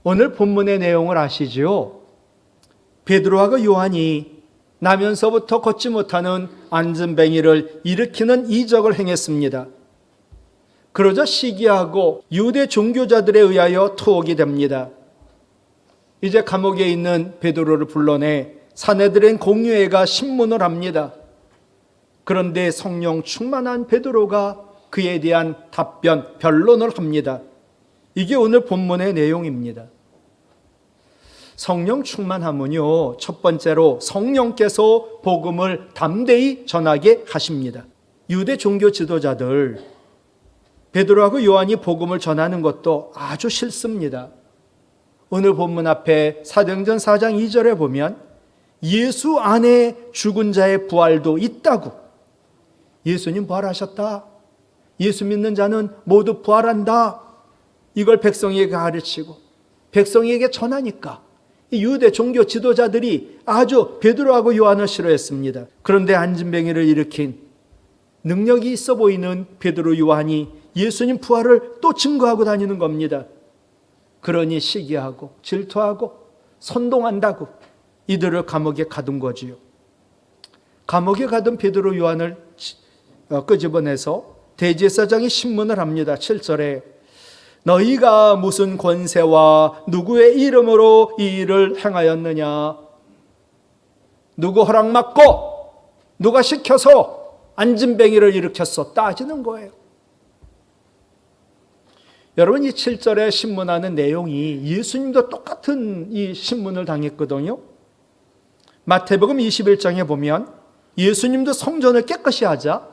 오늘 본문의 내용을 아시지요? 베드로하고 요한이 나면서부터 걷지 못하는 안진뱅이를 일으키는 이적을 행했습니다. 그러자 시기하고 유대 종교자들에 의하여 투옥이 됩니다. 이제 감옥에 있는 베드로를 불러내 사내들은 공유회가 신문을 합니다. 그런데 성령 충만한 베드로가 그에 대한 답변, 변론을 합니다. 이게 오늘 본문의 내용입니다. 성령 충만함은요, 첫 번째로 성령께서 복음을 담대히 전하게 하십니다. 유대 종교 지도자들, 베드로하고 요한이 복음을 전하는 것도 아주 싫습니다. 오늘 본문 앞에 사도행전 4장 2절에 보면 예수 안에 죽은 자의 부활도 있다고. 예수님 부활하셨다. 예수 믿는 자는 모두 부활한다. 이걸 백성에게 가르치고 백성에게 전하니까 유대 종교 지도자들이 아주 베드로하고 요한을 싫어했습니다. 그런데 안진뱅이를 일으킨 능력이 있어 보이는 베드로 요한이 예수님 부활을 또 증거하고 다니는 겁니다. 그러니 시기하고 질투하고 선동한다고 이들을 감옥에 가둔 거지요. 감옥에 가둔 베드로 요한을 끄집어내서 대제사장이 신문을 합니다. 7절에 너희가 무슨 권세와 누구의 이름으로 이 일을 행하였느냐? 누구 허락 받고 누가 시켜서 안진뱅이를 일으켰어? 따지는 거예요. 여러분, 이 7절에 신문하는 내용이 예수님도 똑같은 이 신문을 당했거든요. 마태복음 21장에 보면 예수님도 성전을 깨끗이 하자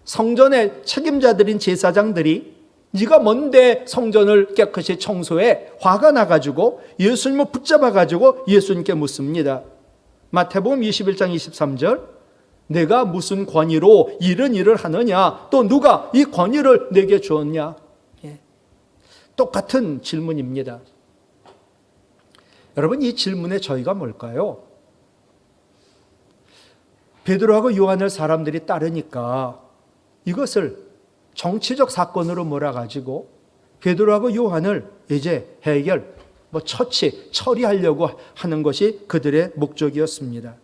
성전의 책임자들인 제사장들이 네가 뭔데 성전을 깨끗이 청소해? 화가 나가지고 예수님을 붙잡아가지고 예수님께 묻습니다. 마태복음 21장 23절 내가 무슨 권위로 이런 일을 하느냐? 또 누가 이 권위를 내게 주었냐? 똑같은 질문입니다. 여러분, 이 질문의 저희가 뭘까요? 베드로하고 요한을 사람들이 따르니까 이것을 정치적 사건으로 몰아가지고 베드로하고 요한을 이제 해결, 처리하려고 하는 것이 그들의 목적이었습니다.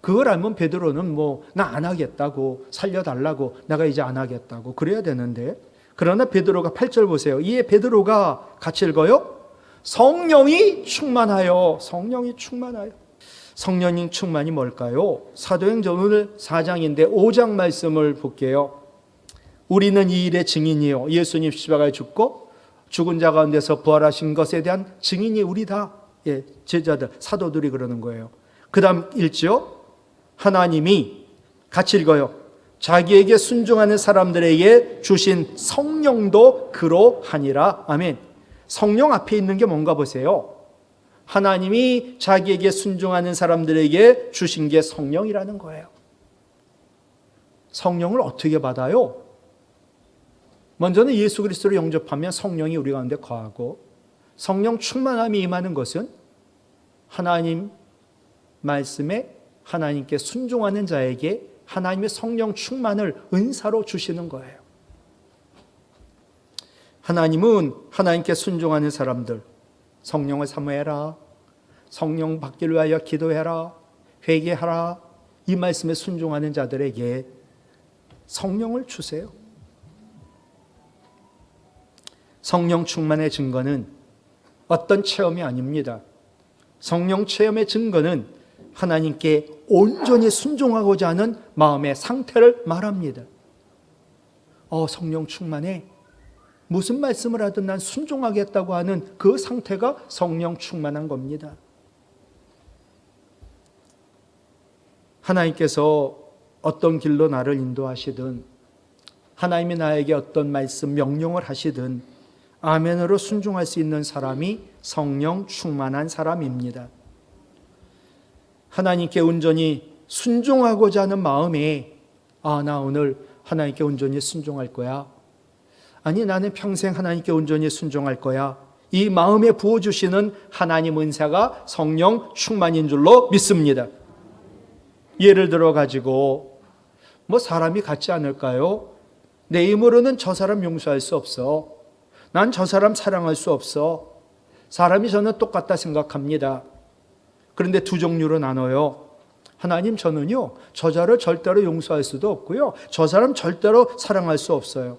그걸 알면 베드로는 나 안 하겠다고, 살려달라고, 내가 이제 안 하겠다고 그래야 되는데, 그러나 베드로가 8절 보세요. 이에 베드로가 같이 읽어요. 성령이 충만하여. 성령이 충만하여. 성령님 충만이 뭘까요? 사도행전 오늘 4장인데 5장 말씀을 볼게요. 우리는 이 일의 증인이요. 예수님 십자가에 죽고 죽은 자 가운데서 부활하신 것에 대한 증인이 우리다. 제자들, 사도들이 그러는 거예요. 그 다음 읽지요. 하나님이 같이 읽어요. 자기에게 순종하는 사람들에게 주신 성령도 그러하니라. 아멘. 성령 앞에 있는 게 뭔가 보세요. 하나님이 자기에게 순종하는 사람들에게 주신 게 성령이라는 거예요. 성령을 어떻게 받아요? 먼저는 예수 그리스도를 영접하면 성령이 우리 가운데 거하고, 성령 충만함이 임하는 것은 하나님 말씀에 하나님께 순종하는 자에게 하나님의 성령 충만을 은사로 주시는 거예요. 하나님은 하나님께 순종하는 사람들, 성령을 사모해라, 성령 받기를 위하여 기도해라, 회개하라, 이 말씀에 순종하는 자들에게 성령을 주세요. 성령 충만의 증거는 어떤 체험이 아닙니다. 성령 체험의 증거는 하나님께 온전히 순종하고자 하는 마음의 상태를 말합니다. 성령 충만해. 무슨 말씀을 하든 난 순종하겠다고 하는 그 상태가 성령 충만한 겁니다. 하나님께서 어떤 길로 나를 인도하시든, 하나님이 나에게 어떤 말씀, 명령을 하시든 아멘으로 순종할 수 있는 사람이 성령 충만한 사람입니다. 하나님께 온전히 순종하고자 하는 마음에 나 오늘 하나님께 온전히 순종할 거야. 아니, 나는 평생 하나님께 온전히 순종할 거야. 이 마음에 부어주시는 하나님 은사가 성령 충만인 줄로 믿습니다. 예를 들어 가지고 사람이 같지 않을까요? 내 힘으로는 저 사람 용서할 수 없어. 난 저 사람 사랑할 수 없어. 사람이 저는 똑같다 생각합니다. 그런데 두 종류로 나눠요. 하나님, 저는요, 저자를 절대로 용서할 수도 없고요, 저 사람 절대로 사랑할 수 없어요.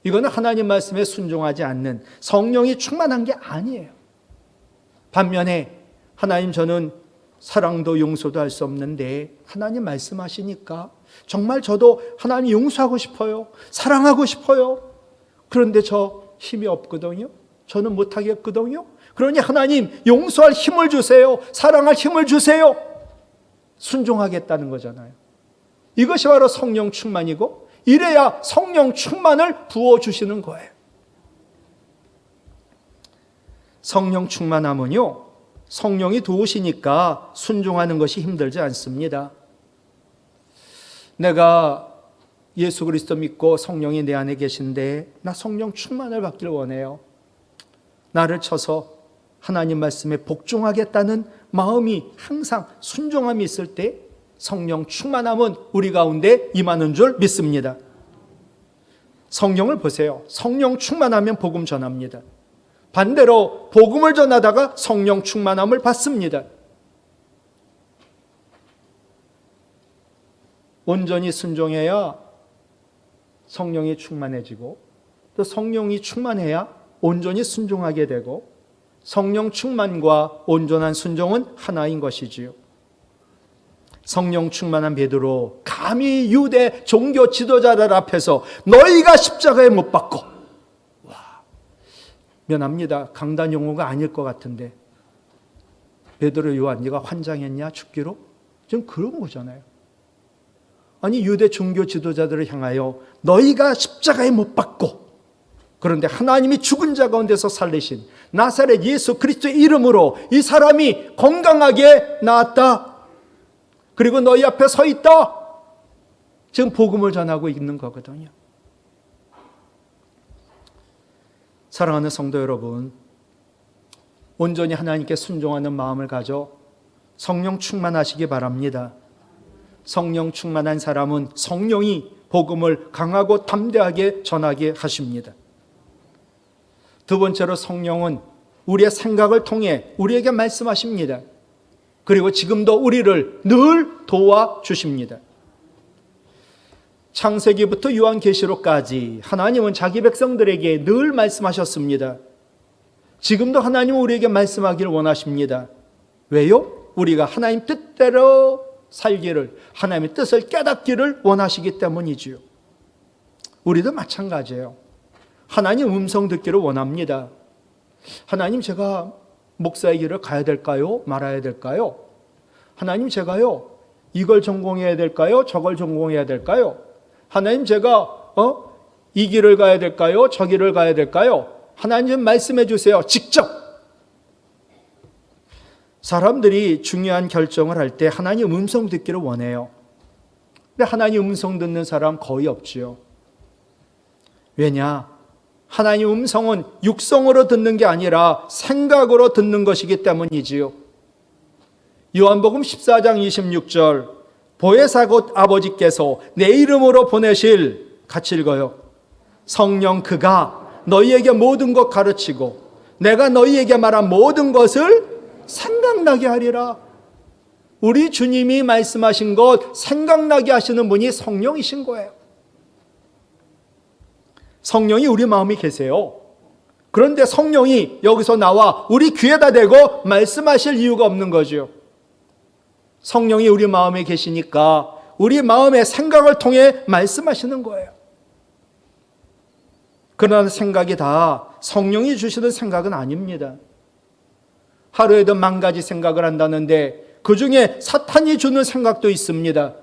이거는 하나님 말씀에 순종하지 않는, 성령이 충만한 게 아니에요. 반면에 하나님, 저는 사랑도 용서도 할 수 없는데 하나님 말씀하시니까 정말 저도 하나님 용서하고 싶어요, 사랑하고 싶어요. 그런데 저 힘이 없거든요, 저는 못하겠거든요. 그러니 하나님, 용서할 힘을 주세요, 사랑할 힘을 주세요. 순종하겠다는 거잖아요. 이것이 바로 성령 충만이고, 이래야 성령 충만을 부어주시는 거예요. 성령 충만하면요, 성령이 도우시니까 순종하는 것이 힘들지 않습니다. 내가 예수 그리스도 믿고 성령이 내 안에 계신데 나 성령 충만을 받길 원해요. 나를 쳐서 하나님 말씀에 복종하겠다는 마음이, 항상 순종함이 있을 때 성령 충만함은 우리 가운데 임하는 줄 믿습니다. 성령을 보세요. 성령 충만하면 복음 전합니다. 반대로 복음을 전하다가 성령 충만함을 받습니다. 온전히 순종해야 성령이 충만해지고, 또 성령이 충만해야 온전히 순종하게 되고, 성령 충만과 온전한 순종은 하나인 것이지요. 성령 충만한 베드로 감히 유대 종교 지도자들 앞에서 너희가 십자가에 못 박고, 와, 면합니다. 강단 용어가 아닐 것 같은데, 베드로, 요한, 네가 환장했냐 죽기로? 지금 그런 거잖아요. 아니, 유대 종교 지도자들을 향하여 너희가 십자가에 못 박고, 그런데 하나님이 죽은 자 가운데서 살리신 나사렛 예수 그리스도의 이름으로 이 사람이 건강하게 나았다, 그리고 너희 앞에 서 있다, 지금 복음을 전하고 있는 거거든요. 사랑하는 성도 여러분, 온전히 하나님께 순종하는 마음을 가져 성령 충만하시기 바랍니다. 성령 충만한 사람은 성령이 복음을 강하고 담대하게 전하게 하십니다. 두 번째로, 성령은 우리의 생각을 통해 우리에게 말씀하십니다. 그리고 지금도 우리를 늘 도와주십니다. 창세기부터 요한계시록까지 하나님은 자기 백성들에게 늘 말씀하셨습니다. 지금도 하나님은 우리에게 말씀하기를 원하십니다. 왜요? 우리가 하나님 뜻대로 살기를, 하나님의 뜻을 깨닫기를 원하시기 때문이지요. 우리도 마찬가지예요. 하나님 음성 듣기를 원합니다. 하나님, 제가 목사의 길을 가야 될까요? 말아야 될까요? 하나님, 제가요, 이걸 전공해야 될까요? 저걸 전공해야 될까요? 하나님, 제가 이 길을 가야 될까요? 저 길을 가야 될까요? 하나님 좀 말씀해 주세요. 직접. 사람들이 중요한 결정을 할 때 하나님 음성 듣기를 원해요. 근데 하나님 음성 듣는 사람 거의 없지요. 왜냐? 하나님 음성은 육성으로 듣는 게 아니라 생각으로 듣는 것이기 때문이지요. 요한복음 14장 26절, 보혜사 곧 아버지께서 내 이름으로 보내실, 같이 읽어요. 성령 그가 너희에게 모든 것 가르치고 내가 너희에게 말한 모든 것을 생각나게 하리라. 우리 주님이 말씀하신 것 생각나게 하시는 분이 성령이신 거예요. 성령이 우리 마음에 계세요. 그런데 성령이 여기서 나와 우리 귀에다 대고 말씀하실 이유가 없는 거죠. 성령이 우리 마음에 계시니까 우리 마음의 생각을 통해 말씀하시는 거예요. 그러나 생각이 다 성령이 주시는 생각은 아닙니다. 하루에도 10,000가지 생각을 한다는데 그 중에 사탄이 주는 생각도 있습니다.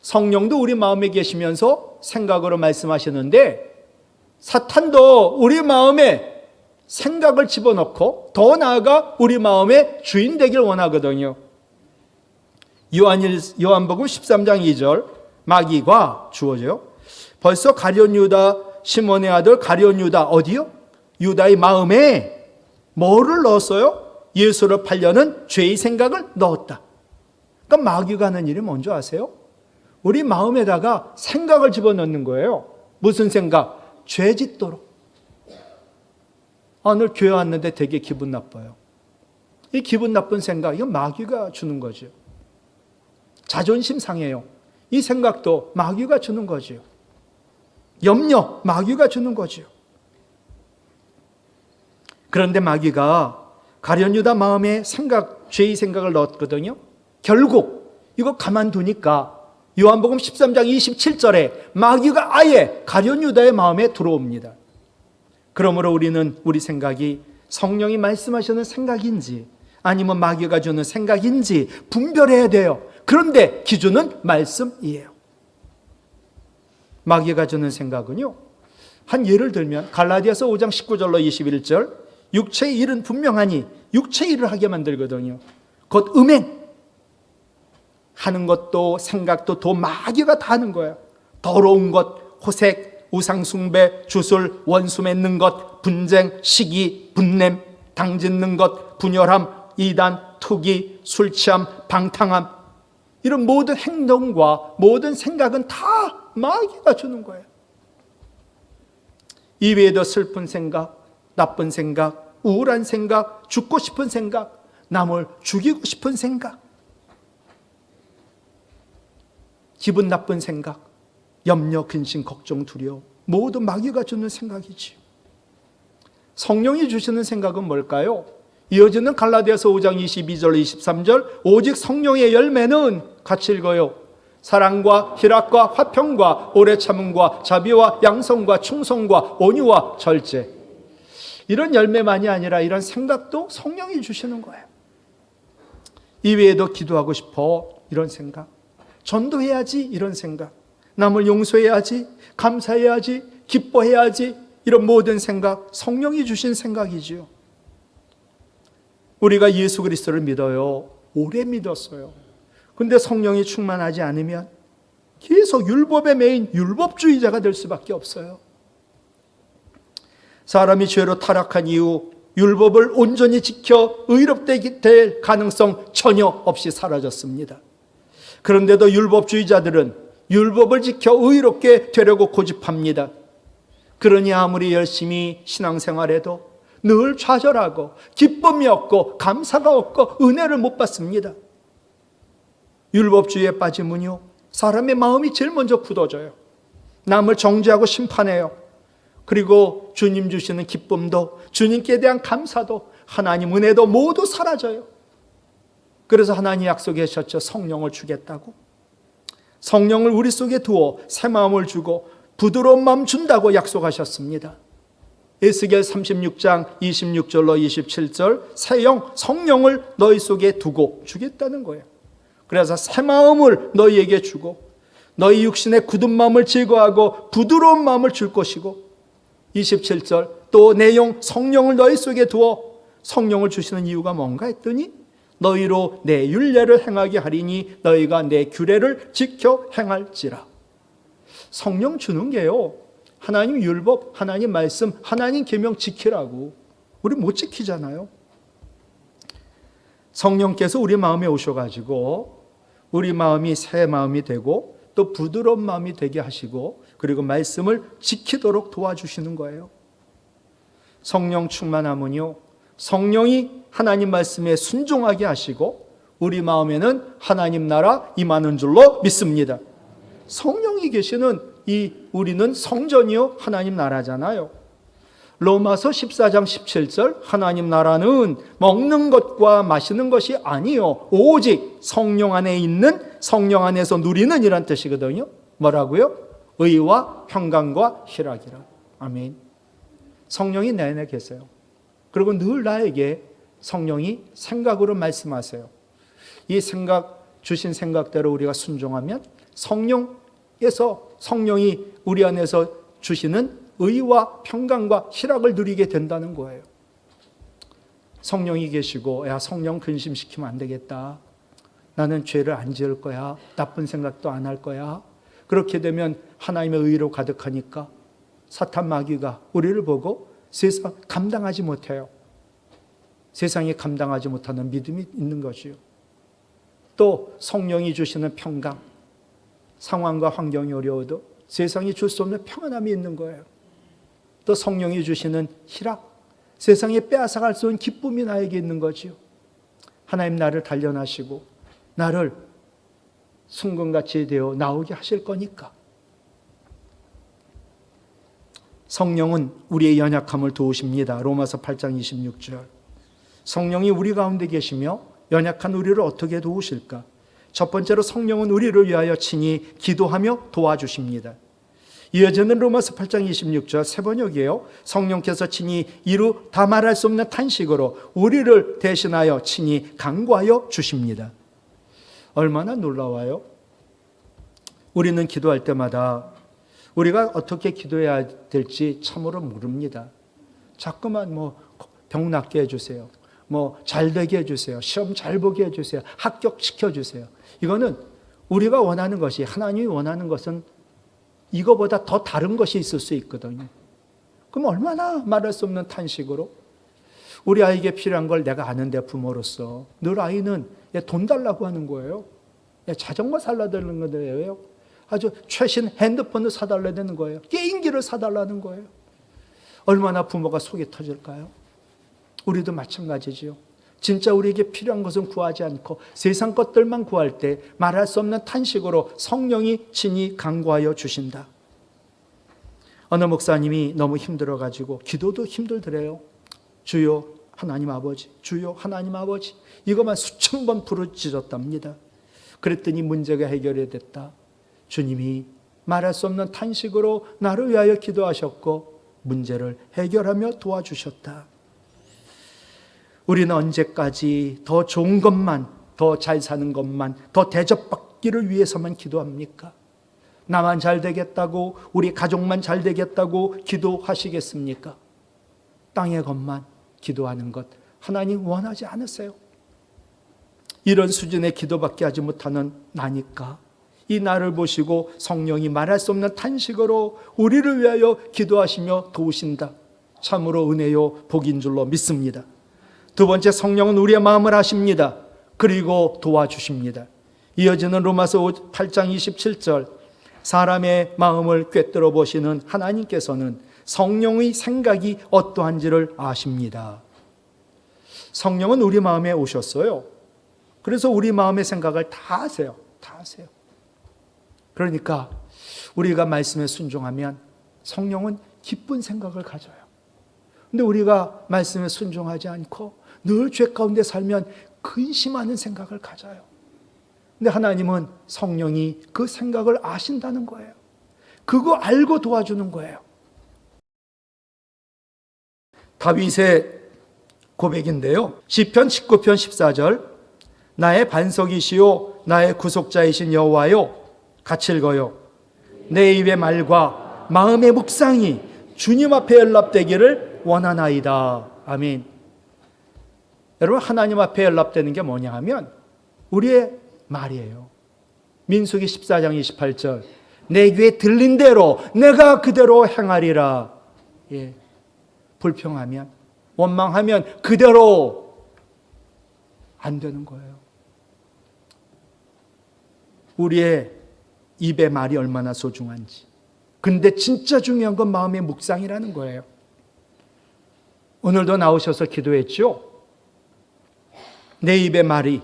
성령도 우리 마음에 계시면서 생각으로 말씀하시는데 사탄도 우리 마음에 생각을 집어넣고 더 나아가 우리 마음의 주인 되길 원하거든요. 요한복음 13장 2절, 마귀가 주어져요. 벌써 가룟 유다, 시몬의 아들 가룟 유다, 어디요? 유다의 마음에 뭐를 넣었어요? 예수를 팔려는 죄의 생각을 넣었다. 그러니까 마귀가 하는 일이 뭔지 아세요? 우리 마음에다가 생각을 집어넣는 거예요. 무슨 생각? 죄 짓도록. 오늘 교회 왔는데 되게 기분 나빠요. 이 기분 나쁜 생각, 이건 마귀가 주는 거죠. 자존심 상해요. 이 생각도 마귀가 주는 거죠. 염려, 마귀가 주는 거죠. 그런데 마귀가 가룟 유다 마음에 죄의 생각을 넣었거든요. 결국 이거 가만두니까 요한복음 13장 27절에 마귀가 아예 가룟 유다의 마음에 들어옵니다. 그러므로 우리는 우리 생각이 성령이 말씀하시는 생각인지 아니면 마귀가 주는 생각인지 분별해야 돼요. 그런데 기준은 말씀이에요. 마귀가 주는 생각은요, 한 예를 들면 갈라디아서 5장 19절로 21절, 육체의 일은 분명하니 육체의 일을 하게 만들거든요. 곧 음행 하는 것도 생각도 도 마귀가 다 하는 거예요. 더러운 것, 호색, 우상숭배, 주술, 원수 맺는 것, 분쟁, 시기, 분냄, 당짓는 것, 분열함, 이단, 투기, 술취함, 방탕함, 이런 모든 행동과 모든 생각은 다 마귀가 주는 거예요. 이외에도 슬픈 생각, 나쁜 생각, 우울한 생각, 죽고 싶은 생각, 남을 죽이고 싶은 생각, 기분 나쁜 생각, 염려, 근심, 걱정, 두려움, 모두 마귀가 주는 생각이지. 성령이 주시는 생각은 뭘까요? 이어지는 갈라디아서 5장 22절 23절, 오직 성령의 열매는 같이 읽어요. 사랑과 희락과 화평과 오래 참음과 자비와 양성과 충성과 온유와 절제. 이런 열매만이 아니라 이런 생각도 성령이 주시는 거예요. 이외에도 기도하고 싶어, 이런 생각, 전도해야지, 이런 생각, 남을 용서해야지, 감사해야지, 기뻐해야지, 이런 모든 생각, 성령이 주신 생각이지요. 우리가 예수 그리스도를 믿어요. 오래 믿었어요. 근데 성령이 충만하지 않으면 계속 율법에 매인 율법주의자가 될 수밖에 없어요. 사람이 죄로 타락한 이후 율법을 온전히 지켜 의롭게 될 가능성 전혀 없이 사라졌습니다. 그런데도 율법주의자들은 율법을 지켜 의롭게 되려고 고집합니다. 그러니 아무리 열심히 신앙생활해도 늘 좌절하고 기쁨이 없고 감사가 없고 은혜를 못 받습니다. 율법주의에 빠지면요, 사람의 마음이 제일 먼저 굳어져요. 남을 정죄하고 심판해요. 그리고 주님 주시는 기쁨도, 주님께 대한 감사도, 하나님 은혜도 모두 사라져요. 그래서 하나님 약속하셨죠. 성령을 주겠다고. 성령을 우리 속에 두어 새 마음을 주고 부드러운 마음 준다고 약속하셨습니다. 에스겔 36장 26절로 27절, 새 영, 성령을 너희 속에 두고 주겠다는 거예요. 그래서 새 마음을 너희에게 주고 너희 육신의 굳은 마음을 제거하고 부드러운 마음을 줄 것이고, 27절, 또 내 영 성령을 너희 속에 두어, 성령을 주시는 이유가 뭔가 했더니 너희로 내 율례를 행하게 하리니 너희가 내 규례를 지켜 행할지라. 성령 주는 게요, 하나님 율법, 하나님 말씀, 하나님 계명 지키라고. 우리 못 지키잖아요. 성령께서 우리 마음에 오셔가지고 우리 마음이 새 마음이 되고 또 부드러운 마음이 되게 하시고, 그리고 말씀을 지키도록 도와주시는 거예요. 성령 충만하면요, 성령이 하나님 말씀에 순종하게 하시고 우리 마음에는 하나님 나라 임하는 줄로 믿습니다. 성령이 계시는 우리는 성전이요 하나님 나라잖아요. 로마서 14장 17절, 하나님 나라는 먹는 것과 마시는 것이 아니요 오직 성령 안에 있는, 성령 안에서 누리는 이란 뜻이거든요. 뭐라고요? 의와 평강과 희락이라. 아멘. 성령이 내 안에 계세요. 그리고 늘 나에게 성령이 생각으로 말씀하세요. 이 생각, 주신 생각대로 우리가 순종하면 성령이 우리 안에서 주시는 의와 평강과 희락을 누리게 된다는 거예요. 성령이 계시고, 야, 성령 근심시키면 안 되겠다. 나는 죄를 안 지을 거야. 나쁜 생각도 안 할 거야. 그렇게 되면 하나님의 의로 가득하니까 사탄 마귀가 우리를 보고 세상 감당하지 못해요. 세상이 감당하지 못하는 믿음이 있는 것이요. 또 성령이 주시는 평강, 상황과 환경이 어려워도 세상이 줄 수 없는 평안함이 있는 거예요. 또 성령이 주시는 희락, 세상에 빼앗아갈 수 없는 기쁨이 나에게 있는 거지요. 하나님 나를 단련하시고 나를 순금같이 되어 나오게 하실 거니까. 성령은 우리의 연약함을 도우십니다. 로마서 8장 26절. 성령이 우리 가운데 계시며 연약한 우리를 어떻게 도우실까? 첫 번째로 성령은 우리를 위하여 친히 기도하며 도와주십니다. 이어지는 로마서 8장 26절 세 번역이에요. 성령께서 친히 이루 다 말할 수 없는 탄식으로 우리를 대신하여 친히 간구하여 주십니다. 얼마나 놀라워요. 우리는 기도할 때마다 우리가 어떻게 기도해야 될지 참으로 모릅니다. 자꾸만 병 낫게 해주세요. 잘 되게 해주세요. 시험 잘 보게 해주세요. 합격시켜주세요. 이거는 우리가 원하는 것이, 하나님이 원하는 것은 이거보다 더 다른 것이 있을 수 있거든요. 그럼 얼마나 말할 수 없는 탄식으로 우리 아이에게 필요한 걸 내가 아는데 부모로서 늘 아이는 돈 달라고 하는 거예요. 자전거 살라 되는 거예요. 아주 최신 핸드폰을 사달라야 되는 거예요. 게임기를 사달라는 거예요. 얼마나 부모가 속이 터질까요? 우리도 마찬가지지요. 진짜 우리에게 필요한 것은 구하지 않고 세상 것들만 구할 때 말할 수 없는 탄식으로 성령이 친히 간구하여 주신다. 어느 목사님이 너무 힘들어가지고 기도도 힘들더래요. 주여 하나님 아버지, 주여 하나님 아버지, 이것만 수천 번 부르짖었답니다. 그랬더니 문제가 해결이 됐다. 주님이 말할 수 없는 탄식으로 나를 위하여 기도하셨고 문제를 해결하며 도와주셨다. 우리는 언제까지 더 좋은 것만, 더 잘 사는 것만, 더 대접받기를 위해서만 기도합니까? 나만 잘 되겠다고, 우리 가족만 잘 되겠다고 기도하시겠습니까? 땅의 것만 기도하는 것 하나님 원하지 않으세요. 이런 수준의 기도밖에 하지 못하는 나니까 이 나를 보시고 성령이 말할 수 없는 탄식으로 우리를 위하여 기도하시며 도우신다. 참으로 은혜요 복인 줄로 믿습니다. 두 번째, 성령은 우리의 마음을 아십니다. 그리고 도와주십니다. 이어지는 로마서 8장 27절, 사람의 마음을 꿰뚫어 보시는 하나님께서는 성령의 생각이 어떠한지를 아십니다. 성령은 우리 마음에 오셨어요. 그래서 우리 마음의 생각을 다 아세요. 다 아세요. 그러니까 우리가 말씀에 순종하면 성령은 기쁜 생각을 가져요. 근데 우리가 말씀에 순종하지 않고 늘 죄 가운데 살면 근심하는 생각을 가져요. 근데 하나님은 성령이 그 생각을 아신다는 거예요. 그거 알고 도와주는 거예요. 다윗의 고백인데요. 시편 19편 14절, 나의 반석이시요 나의 구속자이신 여호와요, 같이 읽어요. 내 입의 말과 마음의 묵상이 주님 앞에 연락되기를 원하나이다. 아멘. 여러분, 하나님 앞에 연락되는 게 뭐냐 하면 우리의 말이에요. 민수기 14장 28절, 내 귀에 들린 대로 내가 그대로 행하리라. 예. 불평하면, 원망하면 그대로 안 되는 거예요. 우리의 입의 말이 얼마나 소중한지. 근데 진짜 중요한 건 마음의 묵상이라는 거예요. 오늘도 나오셔서 기도했죠? 내 입의 말이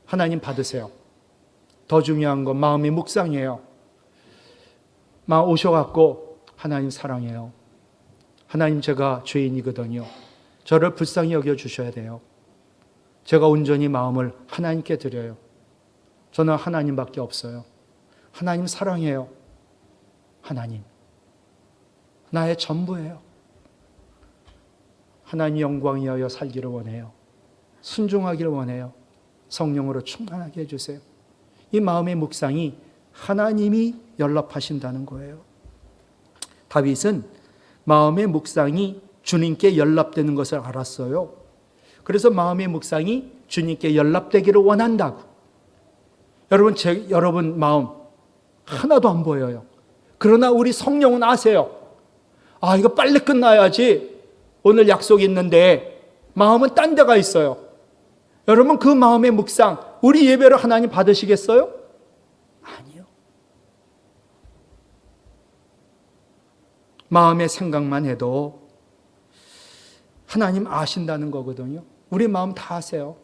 하나님 받으세요. 더 중요한 건 마음의 묵상이에요. 오셔갖고 하나님 사랑해요. 하나님, 제가 죄인이거든요. 저를 불쌍히 여겨주셔야 돼요. 제가 온전히 마음을 하나님께 드려요. 저는 하나님밖에 없어요. 하나님 사랑해요. 하나님, 나의 전부예요. 하나님 영광 위하여 살기를 원해요. 순종하기를 원해요. 성령으로 충만하게 해주세요. 이 마음의 묵상이 하나님이 연락하신다는 거예요. 다윗은 마음의 묵상이 주님께 연락되는 것을 알았어요. 그래서 마음의 묵상이 주님께 연락되기를 원한다고. 여러분 마음 하나도 안 보여요. 그러나 우리 성령은 아세요. 아, 이거 빨리 끝나야지. 오늘 약속이 있는데 마음은 딴 데가 있어요. 여러분, 그 마음의 묵상, 우리 예배를 하나님 받으시겠어요? 아니요. 마음의 생각만 해도 하나님 아신다는 거거든요. 우리 마음 다 아세요.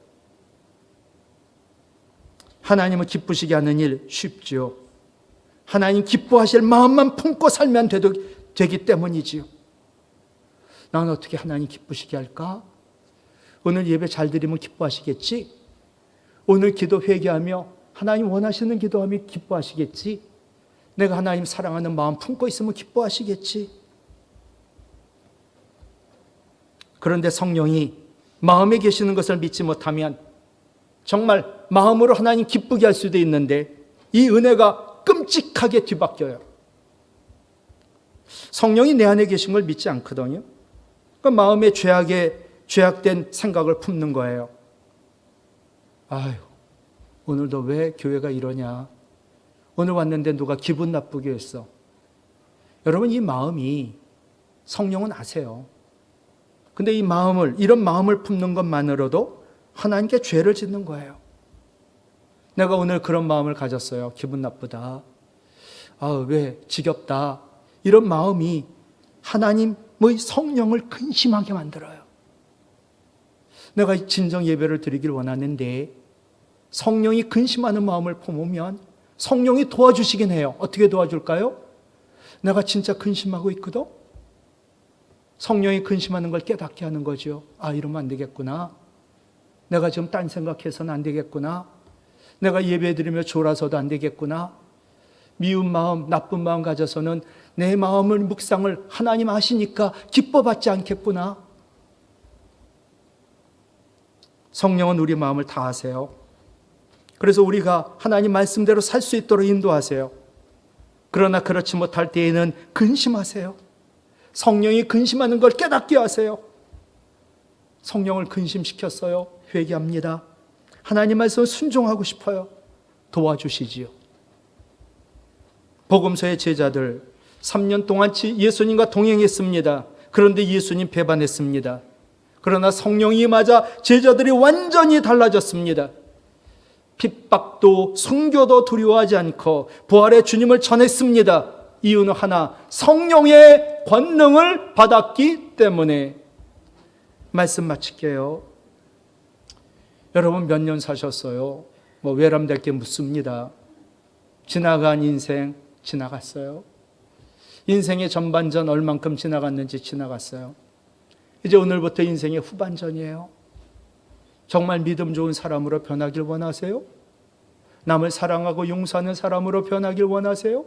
하나님을 기쁘시게 하는 일 쉽죠. 하나님 기뻐하실 마음만 품고 살면 되기 때문이지요. 나는 어떻게 하나님 기쁘시게 할까? 오늘 예배 잘 드리면 기뻐하시겠지? 오늘 기도 회개하며 하나님 원하시는 기도하며 기뻐하시겠지? 내가 하나님 사랑하는 마음 품고 있으면 기뻐하시겠지? 그런데 성령이 마음에 계시는 것을 믿지 못하면 정말 마음으로 하나님 기쁘게 할 수도 있는데 이 은혜가 끔찍하게 뒤바뀌어요. 성령이 내 안에 계신 걸 믿지 않거든요. 그러니까 마음에 죄악된 생각을 품는 거예요. 아유, 오늘도 왜 교회가 이러냐? 오늘 왔는데 누가 기분 나쁘게 했어? 여러분, 이 마음이 성령은 아세요. 근데 이런 마음을 품는 것만으로도 하나님께 죄를 짓는 거예요. 내가 오늘 그런 마음을 가졌어요. 기분 나쁘다. 왜 지겹다. 이런 마음이 하나님의 성령을 근심하게 만들어요. 내가 진정 예배를 드리길 원하는데 성령이 근심하는 마음을 품으면 성령이 도와주시긴 해요. 어떻게 도와줄까요? 내가 진짜 근심하고 있거든? 성령이 근심하는 걸 깨닫게 하는 거죠. 이러면 안 되겠구나. 내가 지금 딴 생각해서는 안 되겠구나. 내가 예배 드리며 졸아서도 안 되겠구나. 미운 마음, 나쁜 마음 가져서는 내 마음을 묵상을 하나님 아시니까 기뻐받지 않겠구나. 성령은 우리 마음을 다 아세요. 그래서 우리가 하나님 말씀대로 살 수 있도록 인도하세요. 그러나 그렇지 못할 때에는 근심하세요. 성령이 근심하는 걸 깨닫게 하세요. 성령을 근심시켰어요. 회개합니다. 하나님 말씀을 순종하고 싶어요. 도와주시지요. 복음서의 제자들 3년 동안 예수님과 동행했습니다. 그런데 예수님 배반했습니다. 그러나 성령이 맞아 제자들이 완전히 달라졌습니다. 핍박도 순교도 두려워하지 않고 부활의 주님을 전했습니다. 이유는 하나, 성령의 권능을 받았기 때문에. 말씀 마칠게요. 여러분 몇 년 사셨어요? 외람될 게 묻습니다. 지나간 인생 지나갔어요. 인생의 전반전 얼만큼 지나갔는지 지나갔어요. 이제 오늘부터 인생의 후반전이에요. 정말 믿음 좋은 사람으로 변하길 원하세요? 남을 사랑하고 용서하는 사람으로 변하길 원하세요?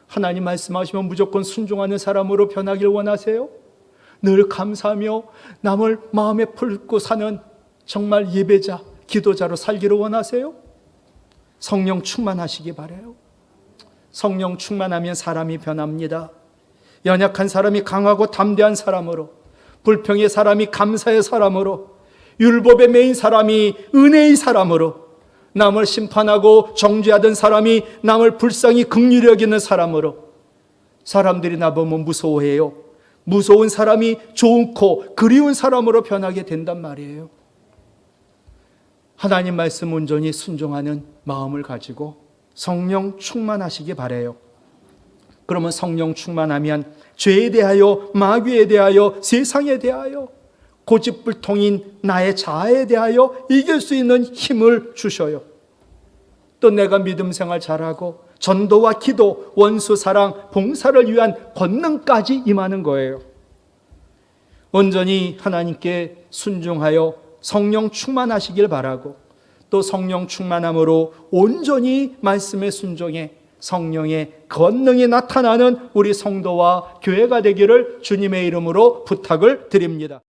하나님 말씀하시면 무조건 순종하는 사람으로 변하길 원하세요? 늘 감사하며 남을 마음에 품고 사는 정말 예배자, 기도자로 살기를 원하세요? 성령 충만하시기 바라요. 성령 충만하면 사람이 변합니다. 연약한 사람이 강하고 담대한 사람으로, 불평의 사람이 감사의 사람으로, 율법에 매인 사람이 은혜의 사람으로, 남을 심판하고 정죄하던 사람이 남을 불쌍히 긍휼히 여기는 사람으로, 사람들이 나보면 무서워해요. 무서운 사람이 좋고 그리운 사람으로 변하게 된단 말이에요. 하나님 말씀 온전히 순종하는 마음을 가지고 성령 충만하시기 바라요. 그러면 성령 충만하면 죄에 대하여, 마귀에 대하여, 세상에 대하여, 고집불통인 나의 자아에 대하여 이길 수 있는 힘을 주셔요. 또 내가 믿음 생활 잘하고 전도와 기도, 원수 사랑, 봉사를 위한 권능까지 임하는 거예요. 온전히 하나님께 순종하여 성령 충만하시길 바라고, 또 성령 충만함으로 온전히 말씀에 순종해 성령의 권능이 나타나는 우리 성도와 교회가 되기를 주님의 이름으로 부탁을 드립니다.